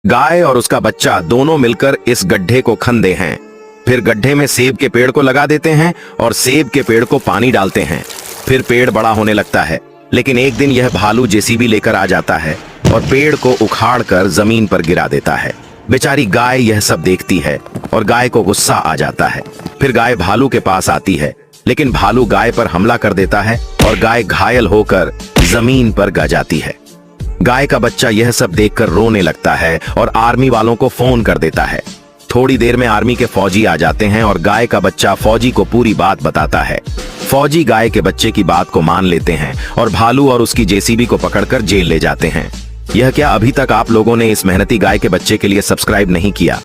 गाय और उसका बच्चा दोनों मिलकर इस गड्ढे को खंदे हैं। फिर गड्ढे में सेब के पेड़ को लगा देते हैं और सेब के पेड़ को पानी डालते हैं। फिर पेड़ बड़ा होने लगता है, लेकिन एक दिन यह भालू जेसीबी लेकर आ जाता है और पेड़ को उखाड़ कर जमीन पर गिरा देता है। बेचारी गाय यह सब देखती है और गाय को गुस्सा आ जाता है। फिर गाय भालू के पास आती है, लेकिन भालू गाय पर हमला कर देता है और गाय घायल होकर जमीन पर गिर जाती है। गाय का बच्चा यह सब देखकर रोने लगता है और आर्मी वालों को फोन कर देता है। थोड़ी देर में आर्मी के फौजी आ जाते हैं और गाय का बच्चा फौजी को पूरी बात बताता है। फौजी गाय के बच्चे की बात को मान लेते हैं और भालू और उसकी जेसीबी को पकड़कर जेल ले जाते हैं। यह क्या अभी तक आप लोगों ने इस मेहनती गाय के बच्चे के लिए सब्सक्राइब नहीं किया?